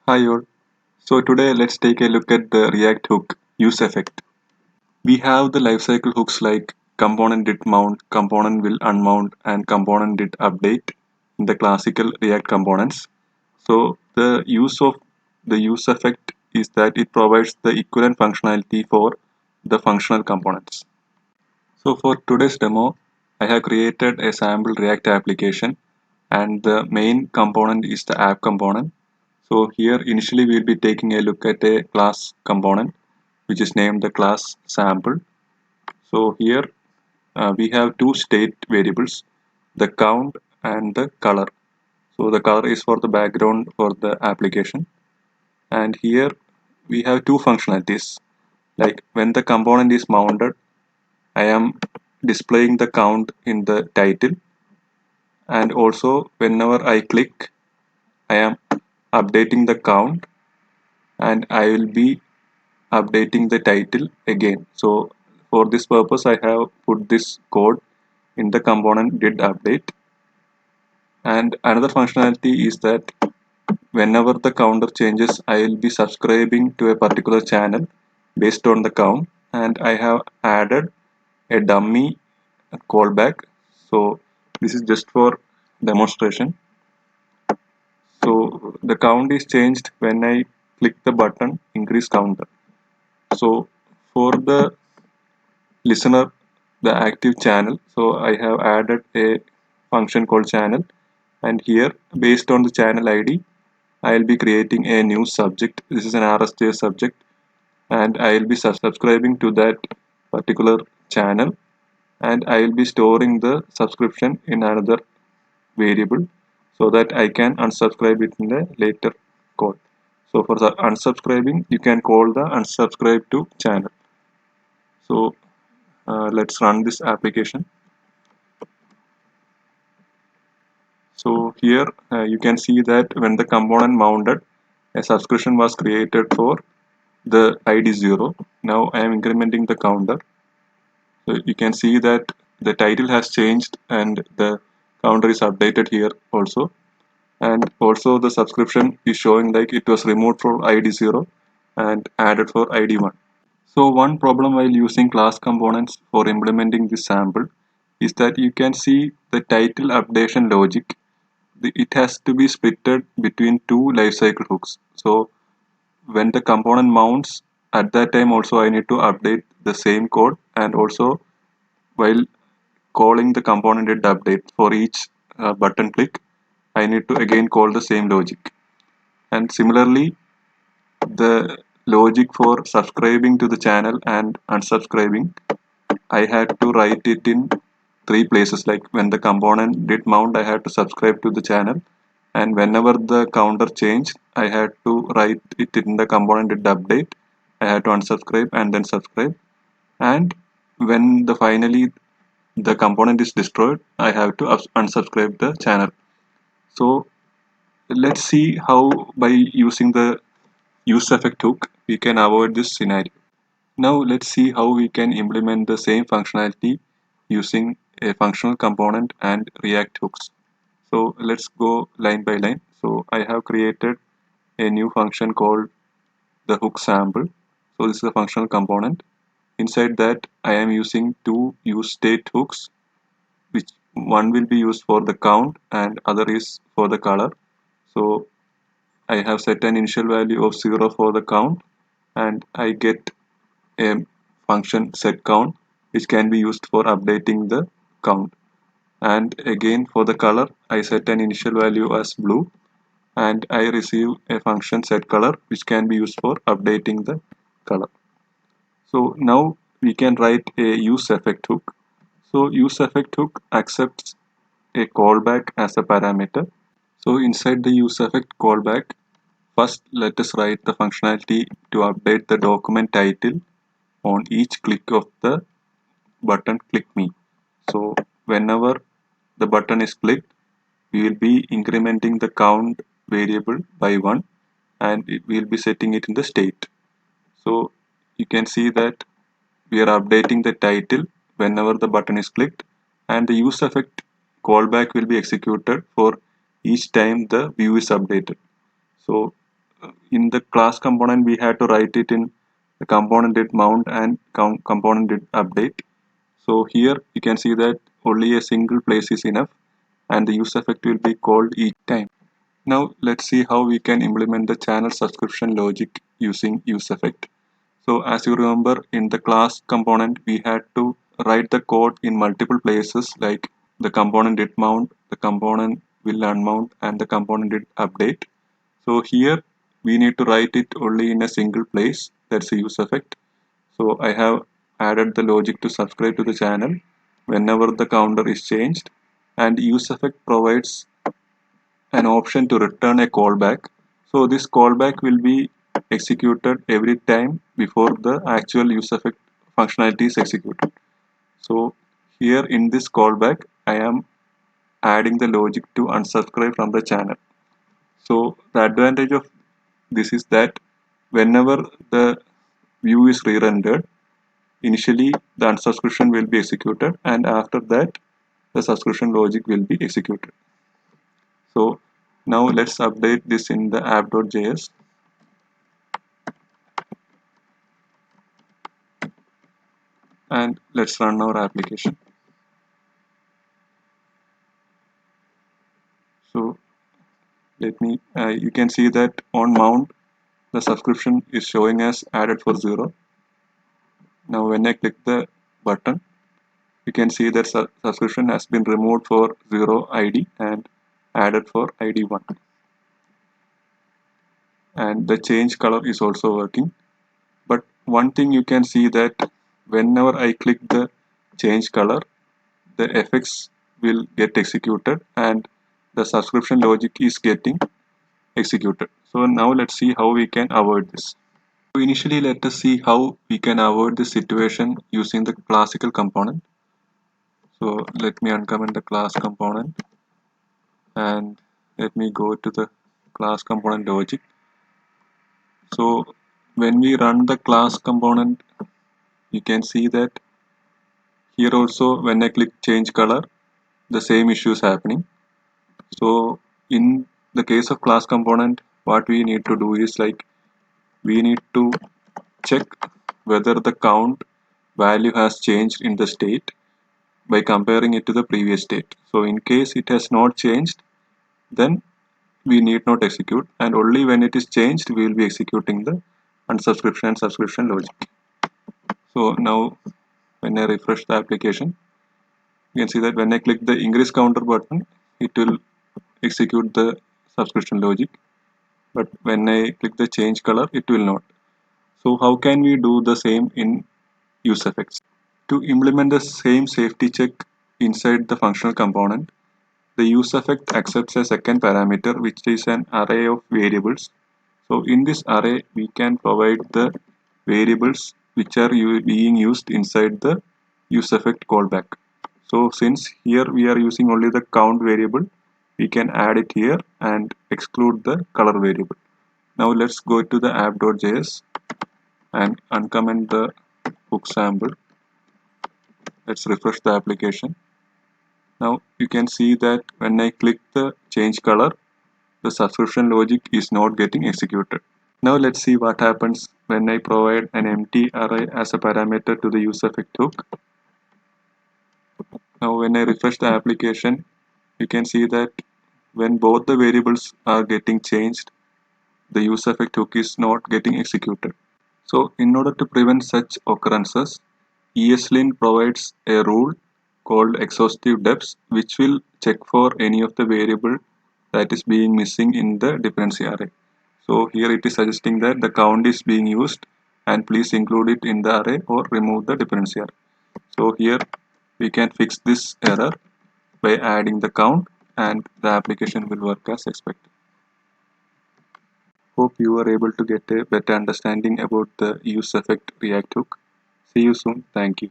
Hi all. So today let's take a look at the React hook use effect. We have the lifecycle hooks like component did mount, component will unmount, and component did update in the classical React components. So the use of the use effect is that it provides the equivalent functionality for the functional components. So for today's demo, I have created a sample React application and the main component is the app component. So here initially we'll be taking a look at a class component which is named the class sample. So here we have two state variables, the count and the color. So the color is for the background for the application, and here we have two functionalities, like when the component is mounted I am displaying the count in the title, and also whenever I click I am updating the count and I will be updating the title again. So for this purpose I have put this code in the component did update. And another functionality is that whenever the counter changes I will be subscribing to a particular channel based on the count, and I have added a dummy callback. So this is just for demonstration. So the count is changed when I click the button increase counter. So for the listener, the active channel, so I have added a function called channel, and here based on the channel ID I will be creating a new subject. This is an RSJ subject, and I will be subscribing to that particular channel, and I will be storing the subscription in another variable so that I can unsubscribe it in the later code. So for the unsubscribing, you can call the unsubscribe to channel. So let's run this application. So here you can see that when the component mounted, a subscription was created for the ID 0. Now I am incrementing the counter. So you can see that the title has changed and the counter is updated here also. And also the subscription is showing like it was removed for ID 0 and added for ID 1. So one problem while using class components for implementing this sample is that you can see the title updation logic. It has to be splitted between two lifecycle hooks. So when the component mounts, at that time also I need to update the same code, and also while calling the component did update for each button click, I need to again call the same logic. And similarly, the logic for subscribing to the channel and unsubscribing, I had to write it in three places. Like when the component did mount, I had to subscribe to the channel, and whenever the counter changed, I had to write it in the component did update. I had to unsubscribe and then subscribe. And when the finally the component is destroyed, I have to unsubscribe the channel. So let's see how by using the use effect hook we can avoid this scenario. Now let's see how we can implement the same functionality using a functional component and React hooks. So let's go line by line. So I have created a new function called the hook sample. So this is a functional component. Inside that I am using two use state hooks, which one will be used for the count and other is for the color. So I have set an initial value of 0 for the count, and I get a function set count which can be used for updating the count. And again for the color I set an initial value as blue, and I receive a function set color which can be used for updating the color. So now we can write a use effect hook. So use effect hook accepts a callback as a parameter. So inside the use effect callback, first let us write the functionality to update the document title on each click of the button click me. So whenever the button is clicked, we will be incrementing the count variable by 1, and we will be setting it in the state. So you can see that we are updating the title whenever the button is clicked, and the use effect callback will be executed for each time the view is updated. So in the class component we had to write it in the component did mount and component did update. So here you can see that only a single place is enough and the use effect will be called each time. Now let's see how we can implement the channel subscription logic using use effect. So as you remember, in the class component we had to write the code in multiple places, like the component did mount, the component will unmount, and the component did update. So here we need to write it only in a single place, that's the use effect. So I have added the logic to subscribe to the channel whenever the counter is changed, and use effect provides an option to return a callback. So this callback will be executed every time before the actual use effect functionality is executed. So here in this callback I am adding the logic to unsubscribe from the channel. So the advantage of this is that whenever the view is re-rendered, initially the unsubscription will be executed and after that the subscription logic will be executed. So now let's update this in the app.js and let's run our application. So you can see that on mount the subscription is showing as added for 0. Now when I click the button, you can see that subscription has been removed for 0 ID and added for ID 1. And the change color is also working. But one thing you can see that whenever I click the change color, the effects will get executed and the subscription logic is getting executed. So now let's see how we can avoid this. So initially let us see how we can avoid this situation using the classical component. So let me uncomment the class component and let me go to the class component logic. So when we run the class component, you can see that here also when I click change color, the same issue is happening. So in the case of class component, what we need to do is like we need to check whether the count value has changed in the state by comparing it to the previous state. So in case it has not changed, then we need not execute, and only when it is changed we will be executing the unsubscription and subscription logic. So now when I refresh the application, you can see that when I click the increase counter button, it will execute the subscription logic, but when I click the change color, it will not. So how can we do the same in use effects? To implement the same safety check inside the functional component, the use effect accepts a second parameter which is an array of variables. So in this array we can provide the variables which are being used inside the use effect callback. So since here we are using only the count variable, we can add it here and exclude the color variable. Now let's go to the app.js and uncomment the hook sample. Let's refresh the application. Now you can see that when I click the change color, the subscription logic is not getting executed. Now let's see what happens when I provide an empty array as a parameter to the use effect hook. Now when I refresh the application, you can see that when both the variables are getting changed, the use effect hook is not getting executed. So in order to prevent such occurrences, ESLint provides a rule called exhaustive depths which will check for any of the variable that is being missing in the dependency array. So here it is suggesting that the count is being used and please include it in the array or remove the dependency array. So here we can fix this error by adding the count and the application will work as expected. Hope you were able to get a better understanding about the use effect React hook. See you soon. Thank you.